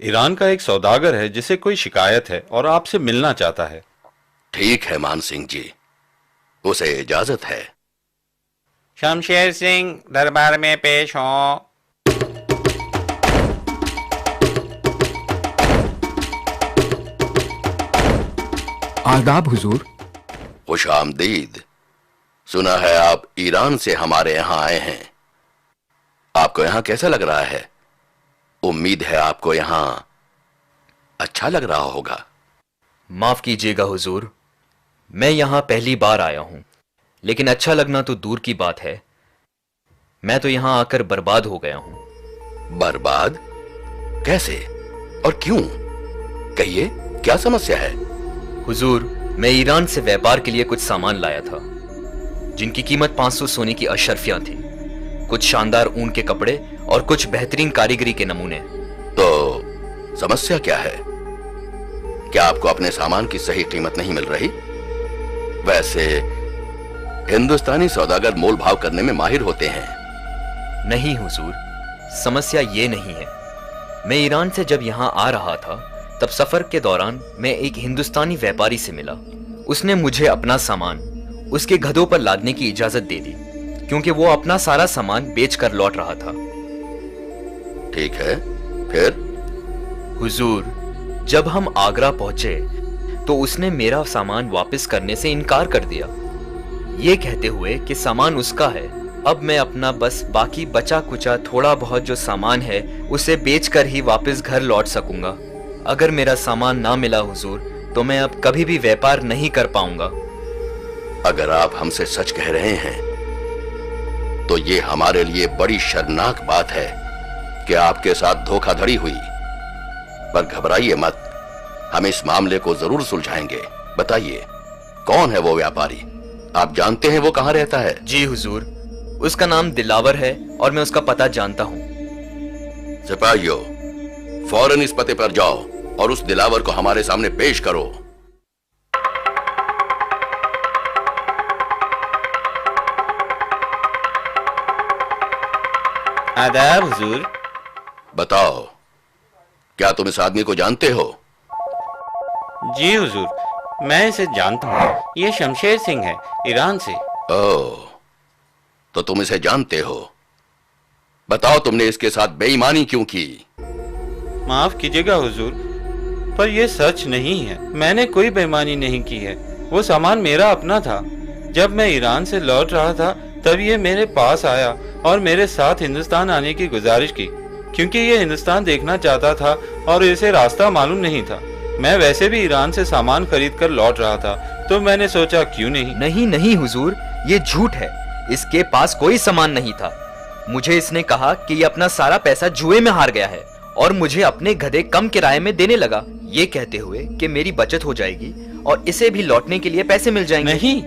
Iran का एक सौदागर है जिसे कोई शिकायत है और आपसे मिलना चाहता है। ठीक है मान सिंह जी, उसे इजाजत है। शमशेर सिंह दरबार में पेश हो। आदाब हुजूर। खुश आमदीद। सुना है आप ईरान से हमारे यहाँ आए हैं। आपको यहाँ कैसा लग रहा है? उम्मीद है आपको यहाँ अच्छा लग रहा होगा। माफ कीजिएगा हुजूर, मैं यहाँ पहली बार आया हूँ, लेकिन अच्छा लगना तो दूर की बात है, मैं तो यहाँ आकर बर्बाद हो गया हूँ। बर्बाद? कैसे और क्यों? कहिए, क्या समस्या है? हुजूर, मैं ईरान से व्यापार के लिए कुछ सामान लाया था जिनकी कीमत 500 सोने की अशर्फियां थी, कुछ शानदार ऊन के कपड़े और कुछ बेहतरीन कारीगरी के नमूने। तो समस्या क्या है? क्या आपको अपने सामान की सही कीमत नहीं मिल रही? वैसे हिंदुस्तानी सौदागर मोल भाव करने में माहिर होते हैं। नहीं हुजूर, समस्या ये नहीं है। मैं ईरान से जब यहाँ आ रहा था तब सफर के दौरान मैं एक हिंदुस्तानी व्यापारी से मिला। उसने मुझे अपना सामान उसके गधों पर लादने की इजाजत दे दी, क्योंकि वो अपना सारा सामान बेचकर लौट रहा था। ठीक है, फिर? हुजूर, जब हम आगरा पहुंचे तो उसने मेरा सामान वापस करने से इनकार कर दिया, ये कहते हुए कि सामान उसका है। अब मैं अपना बस बाकी बचा कुचा थोड़ा बहुत जो सामान है उसे बेचकर ही वापस घर लौट सकूंगा। अगर मेरा सामान ना मिला हुजूर, तो मैं अब कभी भी व्यापार नहीं कर पाऊंगा। अगर आप हमसे सच कह रहे हैं तो ये हमारे लिए बड़ी शर्मनाक बात है कि आपके साथ धोखाधड़ी हुई। पर घबराइए मत, हम इस मामले को जरूर सुलझाएंगे। बताइए, कौन है वो व्यापारी? आप जानते हैं वो कहां रहता है? जी हुजूर, उसका नाम दिलावर है और मैं उसका पता जानता हूं। सिपाहियों, फौरन इस पते पर जाओ और उस दिलावर को हमारे सामने पेश करो। आदाब हुजूर। बताओ, क्या तुम इस आदमी को जानते हो? जी हुजूर, मैं इसे जानता हूँ। ये शमशेर सिंह है, ईरान से। ओह, तो तुम इसे जानते हो। बताओ, तुमने इसके साथ बेईमानी क्यों की? माफ कीजिएगा हुजूर, पर यह सच नहीं है। मैंने कोई बेईमानी नहीं की है। वो सामान मेरा अपना था। जब मैं ईरान से लौट रहा था तब ये मेरे पास आया और मेरे साथ हिंदुस्तान आने की गुजारिश की, क्योंकि ये हिंदुस्तान देखना चाहता था और इसे रास्ता मालूम नहीं था। मैं वैसे भी ईरान से सामान खरीद कर लौट रहा था, तो मैंने सोचा क्यों नहीं। नहीं नहीं हुजूर, ये झूठ है। इसके पास कोई सामान नहीं था। मुझे इसने कहा कि ये अपना सारा पैसा जुए में हार गया है और मुझे अपने गधे कम किराए में देने लगा, ये कहते हुए कि मेरी बचत हो जाएगी और इसे भी लौटने के लिए पैसे मिल जाएंगे। नहीं,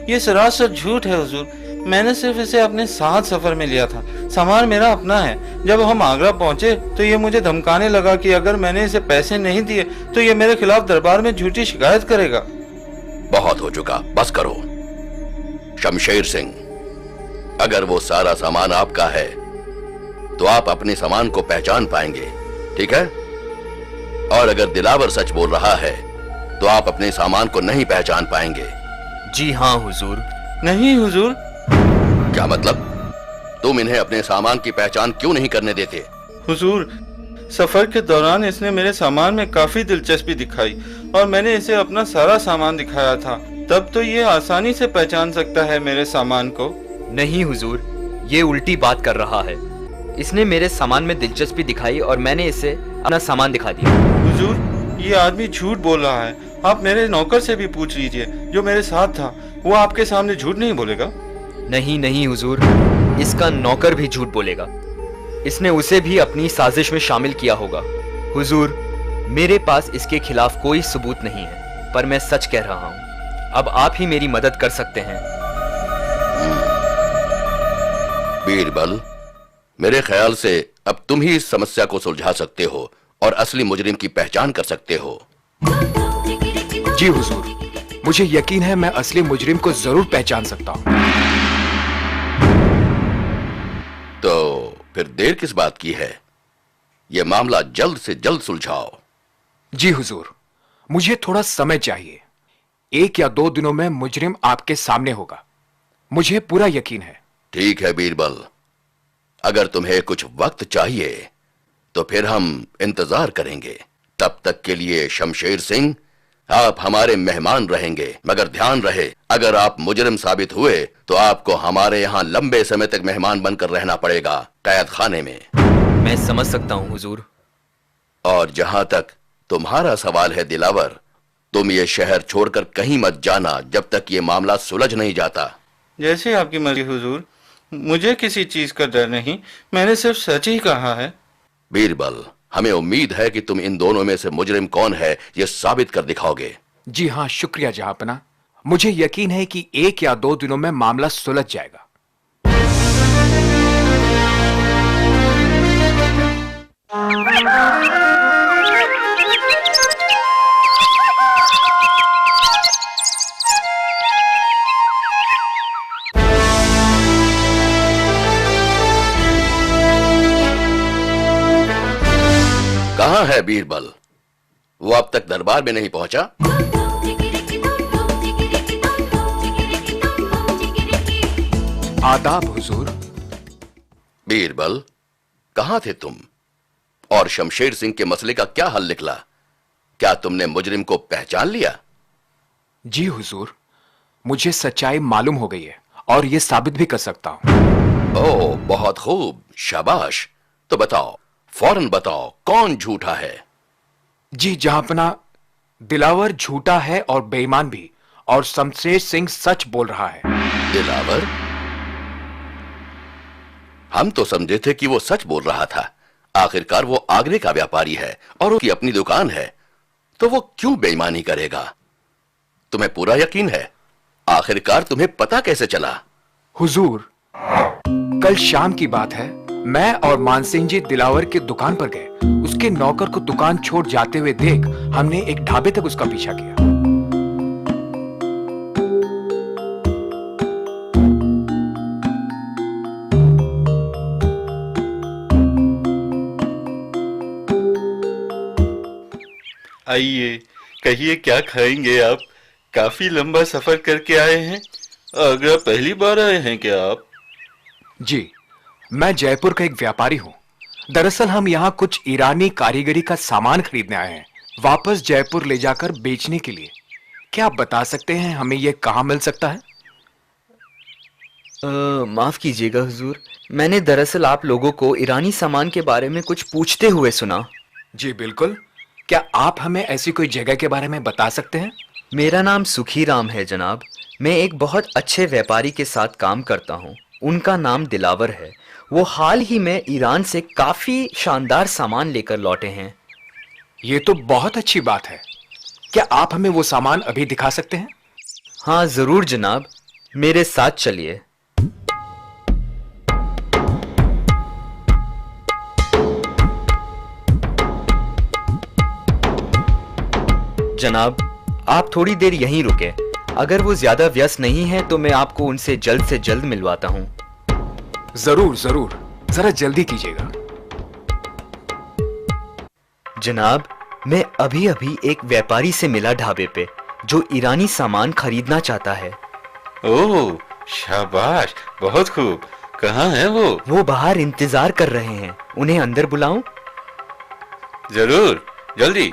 ये सरासर झूठ है हुजूर। मैंने सिर्फ इसे अपने साथ सफर में लिया था। सामान मेरा अपना है। जब हम आगरा पहुंचे तो ये मुझे धमकाने लगा कि अगर मैंने इसे पैसे नहीं दिए तो ये मेरे खिलाफ दरबार में झूठी शिकायत करेगा। बहुत हो चुका, बस करो। शमशेर सिंह, अगर वो सारा सामान आपका है तो आप अपने सामान को पहचान पाएंगे, ठीक है? और अगर दिलावर सच बोल रहा है तो आप अपने सामान को नहीं पहचान पाएंगे। जी हाँ हुजूर। नहीं हुजूर। क्या मतलब? तुम इन्हें अपने सामान की पहचान क्यों नहीं करने देते? हुजूर, सफर के दौरान इसने मेरे सामान में काफी दिलचस्पी दिखाई और मैंने इसे अपना सारा सामान दिखाया था। तब तो ये आसानी से पहचान सकता है मेरे सामान को। नहीं हुजूर, ये उल्टी बात कर रहा है। इसने मेरे सामान में दिलचस्पी दिखाई और मैंने इसे अपना सामान दिखा दिया। हुजूर, ये आदमी झूठ बोल रहा है। आप मेरे नौकर से भी पूछ लीजिए जो मेरे साथ था, वो आपके सामने झूठ नहीं बोलेगा। नहीं नहीं हुजूर, इसका नौकर भी झूठ बोलेगा। इसने उसे भी अपनी साजिश में शामिल किया होगा। हुजूर, मेरे पास इसके खिलाफ कोई सबूत नहीं है, पर मैं सच कह रहा हूँ। अब आप ही मेरी मदद कर सकते हैं। बीरबल, मेरे ख्याल से अब तुम ही इस समस्या को सुलझा सकते हो और असली मुजरिम की पहचान कर सकते हो। जी हुजूर, मुझे यकीन है मैं असली मुजरिम को जरूर पहचान सकता हूँ। तो फिर देर किस बात की है? ये मामला जल्द से जल्द सुलझाओ। जी हुजूर, मुझे थोड़ा समय चाहिए। 1 या 2 दिनों में मुजरिम आपके सामने होगा, मुझे पूरा यकीन है। ठीक है बीरबल, अगर तुम्हें कुछ वक्त चाहिए तो फिर हम इंतजार करेंगे। तब तक के लिए शमशेर सिंह, आप हमारे मेहमान रहेंगे, मगर ध्यान रहे अगर आप मुजरिम साबित हुए तो आपको हमारे यहाँ लंबे समय तक मेहमान बनकर रहना पड़ेगा, कैद खाने में। मैं समझ सकता हूँ हुजूर। और जहां तक तुम्हारा सवाल है दिलावर, तुम ये शहर छोड़कर कहीं मत जाना जब तक ये मामला सुलझ नहीं जाता। जैसे आपकी मर्जी हुजूर, मुझे किसी चीज का डर नहीं, मैंने सिर्फ सच ही कहा है। बीरबल, हमें उम्मीद है कि तुम इन दोनों में से मुजरिम कौन है ये साबित कर दिखाओगे। जी हाँ, शुक्रिया जहांपना। मुझे यकीन है कि 1 या 2 दिनों में मामला सुलझ जाएगा। कहां है बीरबल? वो अब तक दरबार में नहीं पहुंचा। आदाब हुजूर। बीरबल, कहां थे तुम? और शमशेर सिंह के मसले का क्या हल निकला? क्या तुमने मुजरिम को पहचान लिया? जी हुजूर, मुझे सच्चाई मालूम हो गई है और यह साबित भी कर सकता हूं। ओह, बहुत खूब, शाबाश। तो बताओ, फौरन बताओ, कौन झूठा है? जी जहांपना, दिलावर झूठा है और बेईमान भी, और शमशेर सिंह सच बोल रहा है। दिलावर? हम तो समझे थे कि वो सच बोल रहा था। आखिरकार वो आगरे का व्यापारी है और उसकी अपनी दुकान है, तो वो क्यों बेईमानी करेगा? तुम्हें पूरा यकीन है? आखिरकार तुम्हें पता कैसे चला? हुजूर, कल शाम की बात है, मैं और मानसिंह जी दिलावर की दुकान पर गए। उसके नौकर को दुकान छोड़ जाते हुए देख हमने एक ढाबे तक उसका पीछा किया। आइए, कहिए क्या खाएंगे आप? काफी लंबा सफर करके आए हैं। आगरा पहली बार आए हैं क्या आप? जी, मैं जयपुर का एक व्यापारी हूँ। दरअसल हम यहाँ कुछ ईरानी कारीगरी का सामान खरीदने आए हैं, वापस जयपुर ले जाकर बेचने के लिए। क्या आप बता सकते हैं हमें ये कहाँ मिल सकता है? माफ कीजिएगा हुजूर, मैंने दरअसल आप लोगों को ईरानी सामान के बारे में कुछ पूछते हुए सुना। जी बिल्कुल, क्या आप हमें ऐसी कोई जगह के बारे में बता सकते हैं? मेरा नाम सुखीराम है जनाब। मैं एक बहुत अच्छे व्यापारी के साथ काम करता हूँ, उनका नाम दिलावर है। वो हाल ही में ईरान से काफी शानदार सामान लेकर लौटे हैं। ये तो बहुत अच्छी बात है। क्या आप हमें वो सामान अभी दिखा सकते हैं? हाँ जरूर जनाब, मेरे साथ चलिए। जनाब, आप थोड़ी देर यहीं रुके। अगर वो ज्यादा व्यस्त नहीं है तो मैं आपको उनसे जल्द से जल्द मिलवाता हूँ। जरूर जरूर, जरा जल्दी कीजिएगा। जनाब, मैं अभी अभी एक व्यापारी से मिला ढाबे पे, जो ईरानी सामान खरीदना चाहता है। ओह, शाबाश, बहुत खूब। कहाँ है वो? वो बाहर इंतजार कर रहे हैं, उन्हें अंदर बुलाऊं? जरूर, जल्दी।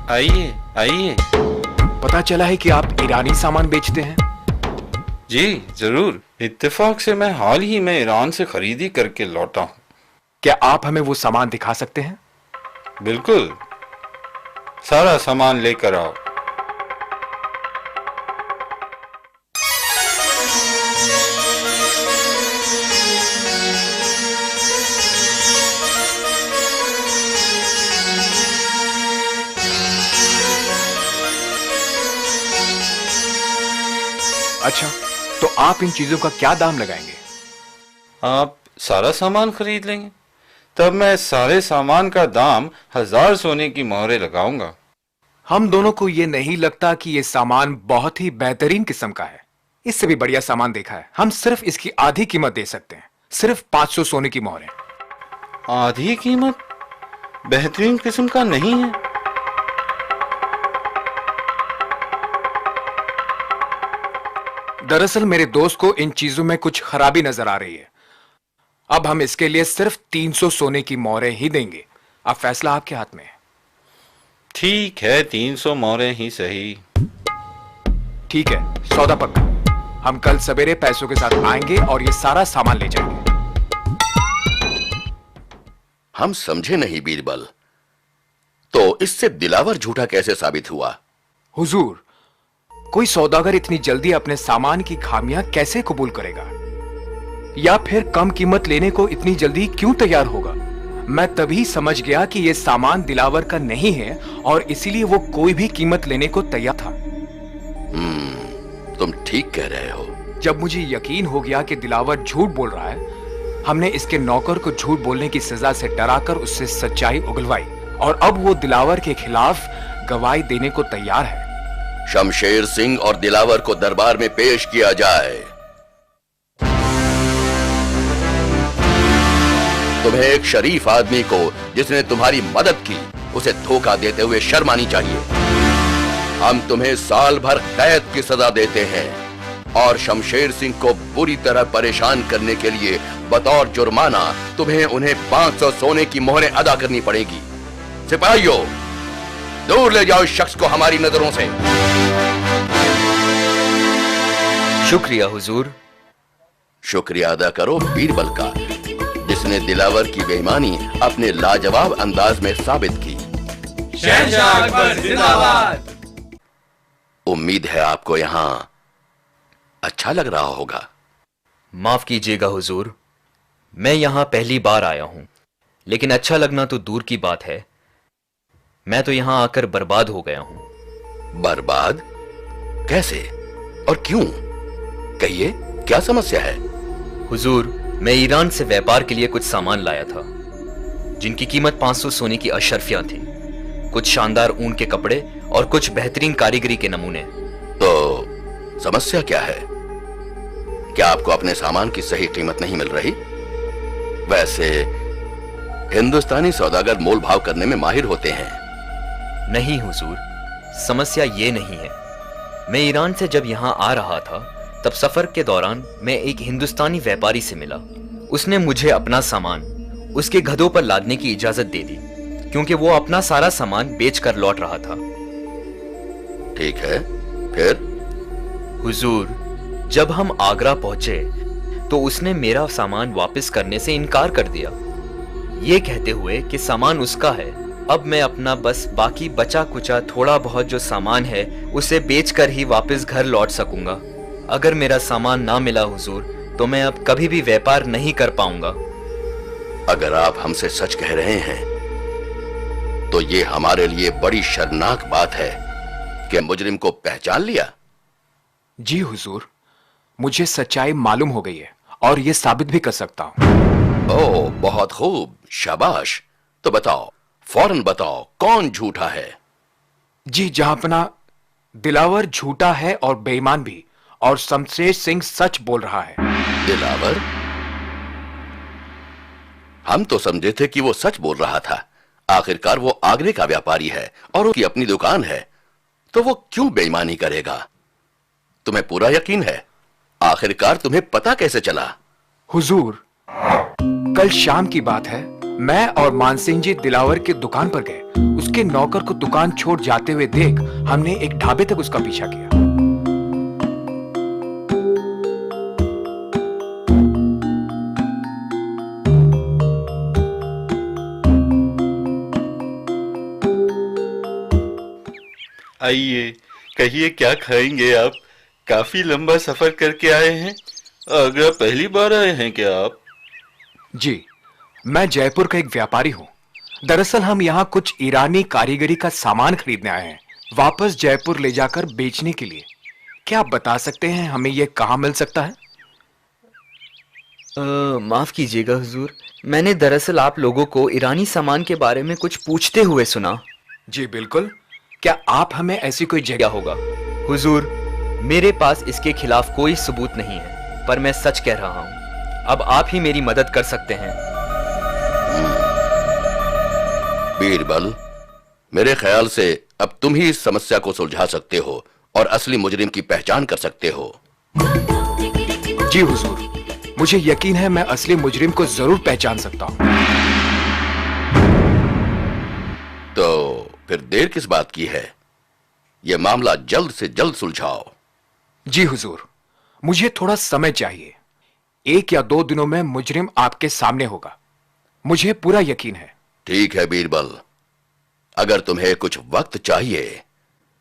आइए आइए। पता चला है कि आप ईरानी सामान बेचते हैं। जी जरूर, इत्तेफाक से मैं हाल ही में ईरान से खरीदी करके लौटा हूँ। क्या आप हमें वो सामान दिखा सकते हैं? बिल्कुल, सारा सामान लेकर आओ। अच्छा, तो आप इन चीजों का क्या दाम लगाएंगे? आप सारा सामान खरीद लेंगे, तब मैं सारे सामान का दाम 1000 सोने की मोहरें लगाऊंगा। हम दोनों को ये नहीं लगता कि ये सामान बहुत ही बेहतरीन किस्म का है, इससे भी बढ़िया सामान देखा है। हम सिर्फ इसकी आधी कीमत दे सकते हैं, सिर्फ 500 सोने की मोहरें। आधी कीमत? बेहतरीन किस्म का नहीं है। दरअसल मेरे दोस्त को इन चीजों में कुछ खराबी नजर आ रही है। अब हम इसके लिए सिर्फ 300 सोने की मोहरें ही देंगे। अब फैसला आपके हाथ में है। ठीक है, 300 मोहरें ही सही। ठीक है, सौदा पक्का। हम कल सवेरे पैसों के साथ आएंगे और ये सारा सामान ले जाएंगे। हम समझे नहीं बीरबल, तो इससे दिलावर झूठा कैसे साबित हुआ? हुजूर, कोई सौदागर इतनी जल्दी अपने सामान की खामियां कैसे कबूल करेगा, या फिर कम कीमत लेने को इतनी जल्दी क्यों तैयार होगा? मैं तभी समझ गया कि यह सामान दिलावर का नहीं है और इसीलिए वो कोई भी कीमत लेने को तैयार था। तुम ठीक कह रहे हो। जब मुझे यकीन हो गया कि दिलावर झूठ बोल रहा है, हमने इसके नौकर को झूठ बोलने की सजा से डराकर उससे सच्चाई उगलवाई और अब वो दिलावर के खिलाफ गवाही देने को तैयार है। शमशेर सिंह और दिलावर को दरबार में पेश किया जाए। तुम्हें एक शरीफ आदमी को जिसने तुम्हारी मदद की, उसे धोखा देते हुए शर्म आनी चाहिए। हम तुम्हें साल भर कैद की सजा देते हैं और शमशेर सिंह को बुरी तरह परेशान करने के लिए बतौर जुर्माना तुम्हें उन्हें 500 सोने की मोहरें अदा करनी पड़ेगी। सिपाहियों, दूर ले जाओ इस शख्स को हमारी नजरों से। शुक्रिया हुजूर। शुक्रिया अदा करो बीरबल का, जिसने दिलावर की बेईमानी अपने लाजवाब अंदाज में साबित की। शहंशाह अकबर जिंदाबाद। उम्मीद है आपको यहां अच्छा लग रहा होगा। माफ कीजिएगा हुजूर, मैं यहां पहली बार आया हूं, लेकिन अच्छा लगना तो दूर की बात है, मैं तो यहां आकर बर्बाद हो गया हूं। बर्बाद? कैसे और क्यों? कहिए, क्या समस्या है? हुजूर, मैं ईरान से व्यापार के लिए कुछ सामान लाया था, जिनकी कीमत 500 सोने की अशरफियां थी। कुछ शानदार ऊन के कपड़े और कुछ बेहतरीन कारीगरी के नमूने। तो समस्या क्या है? क्या आपको अपने सामान की सही कीमत नहीं मिल रही? वैसे हिंदुस्तानी सौदागर मोल भाव करने में माहिर होते हैं। नहीं हुजूर, समस्या ये नहीं है। मैं ईरान से जब यहां आ रहा था, तब सफर के दौरान मैं एक हिंदुस्तानी व्यापारी से मिला। उसने मुझे अपना सामान उसके गधों पर लादने की इजाजत दे दी, क्योंकि वो अपना सारा सामान बेचकर लौट रहा था। ठीक है, फिर? हुजूर, जब हम आगरा पहुंचे तो उसने मेरा सामान वापस करने से इनकार कर दिया, ये कहते हुए कि सामान उसका है। अब मैं अपना बस बाकी बचा कुचा थोड़ा बहुत जो सामान है उसे बेचकर ही वापस घर लौट सकूंगा। अगर मेरा सामान ना मिला हुजूर, तो मैं अब कभी भी व्यापार नहीं कर पाऊंगा। अगर आप हमसे सच कह रहे हैं तो ये हमारे लिए बड़ी शर्मनाक बात है कि मुजरिम को पहचान लिया। जी हुजूर, मुझे सच्चाई मालूम हो गई है और ये साबित भी कर सकता हूं। ओह, बहुत खूब, शाबाश। तो बताओ, फौरन बताओ, कौन झूठा है? जी जहांपना, दिलावर झूठा है और बेईमान भी, और शमशेर सिंह सच बोल रहा है। दिलावर? हम तो समझे थे कि वो सच बोल रहा था। आखिरकार वो आगरे का व्यापारी है और उसकी अपनी दुकान है, तो वो क्यों बेईमानी करेगा? तुम्हें पूरा यकीन है? आखिरकार तुम्हें पता कैसे चला? हुजूर, कल शाम की बात है, मैं और मानसिंह जी दिलावर के दुकान पर गए। उसके नौकर को दुकान छोड़ जाते हुए देख हमने एक ढाबे तक उसका पीछा किया। आइए, कहिए क्या खाएंगे आप? काफी लंबा सफर करके आए हैं। आगरा पहली बार आए हैं क्या आप? जी, मैं जयपुर का एक व्यापारी हूँ। दरअसल हम यहाँ कुछ ईरानी कारीगरी का सामान खरीदने आए हैं, वापस जयपुर ले जाकर बेचने के लिए। क्या आप बता सकते हैं हमें ये कहाँ मिल सकता है? माफ कीजिएगा हुजूर, मैंने दरअसल आप लोगों को ईरानी सामान के बारे में कुछ पूछते हुए सुना। जी बिल्कुल, क्या आप हमें ऐसी कोई जगह क्या होगा हुजूर, मेरे पास इसके खिलाफ कोई सबूत नहीं है, पर मैं सच कह रहा हूं। अब आप ही मेरी मदद कर सकते हैं। बीरबल, मेरे ख्याल से अब तुम ही इस समस्या को सुलझा सकते हो और असली मुजरिम की पहचान कर सकते हो। जी हुजूर, मुझे यकीन है मैं असली मुजरिम को जरूर पहचान सकता हूं। तो फिर देर किस बात की है? यह मामला जल्द से जल्द सुलझाओ। जी हुजूर, मुझे थोड़ा समय चाहिए। 1 या 2 दिनों में मुजरिम आपके सामने होगा, मुझे पूरा यकीन है। ठीक है बीरबल, अगर तुम्हें कुछ वक्त चाहिए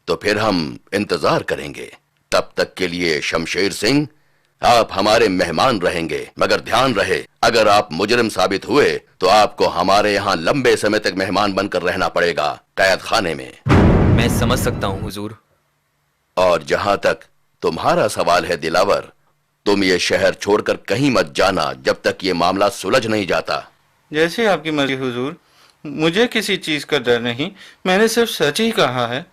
तो फिर हम इंतजार करेंगे। तब तक के लिए शमशेर सिंह, आप हमारे मेहमान रहेंगे, मगर ध्यान रहे अगर आप मुजरिम साबित हुए तो आपको हमारे यहाँ लंबे समय तक मेहमान बनकर रहना पड़ेगा, कैद खाने में। मैं समझ सकता हूं हुजूर। और जहां तक तुम्हारा सवाल है दिलावर, तुम ये शहर छोड़कर कहीं मत जाना जब तक ये मामला सुलझ नहीं जाता। जैसे आपकी मर्जी हुजूर, मुझे किसी चीज का डर नहीं, मैंने सिर्फ सच ही कहा है।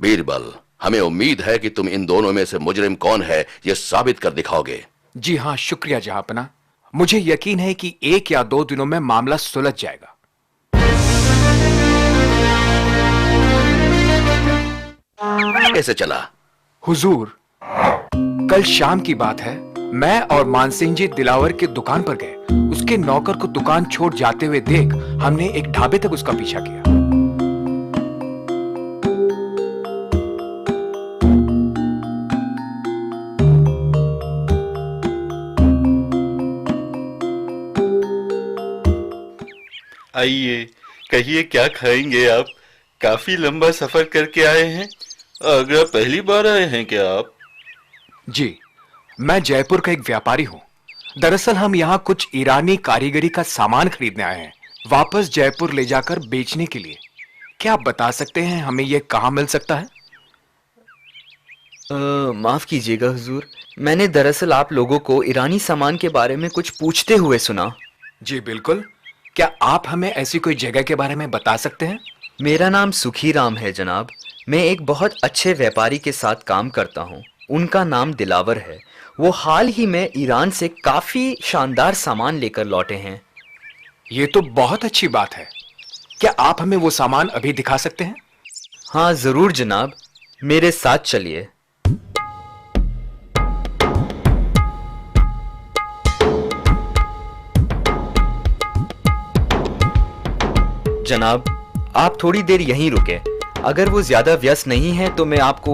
बीरबल, हमें उम्मीद है कि तुम इन दोनों में से मुजरिम कौन है ये साबित कर दिखाओगे। जी हाँ, शुक्रिया जहांपना। मुझे यकीन है कि 1 या 2 दिनों में मामला सुलझ जाएगा। कैसे चला? हुजूर, कल शाम की बात है, मैं और मानसिंह जी दिलावर की दुकान पर गए। उसके नौकर को दुकान छोड़ जाते हुए देख हमने एक ढाबे तक उसका पीछा किया। आइए, कहिए क्या खाएंगे आप? काफी लंबा सफर करके आए हैं। आगरा पहली बार आए हैं क्या आप? जी, मैं जयपुर का एक व्यापारी हूँ। दरअसल हम यहाँ कुछ ईरानी कारीगरी का सामान खरीदने आए हैं, वापस जयपुर ले जाकर बेचने के लिए। क्या आप बता सकते हैं हमें ये कहाँ मिल सकता है? माफ कीजिएगा हुजूर, मैंने दरअसल आप लोगों को ईरानी सामान के बारे में कुछ पूछते हुए सुना। जी बिल्कुल, क्या आप हमें ऐसी कोई जगह के बारे में बता सकते हैं? मेरा नाम सुखीराम है जनाब। मैं एक बहुत अच्छे व्यापारी के साथ काम करता हूँ, उनका नाम दिलावर है। वो हाल ही में ईरान से काफी शानदार सामान लेकर लौटे हैं। ये तो बहुत अच्छी बात है। क्या आप हमें वो सामान अभी दिखा सकते हैं? हाँ जरूर जनाब, मेरे साथ चलिए। जनाब, आप थोड़ी देर यहीं रुके। अगर वो ज्यादा व्यस्त नहीं है तो मैं आपको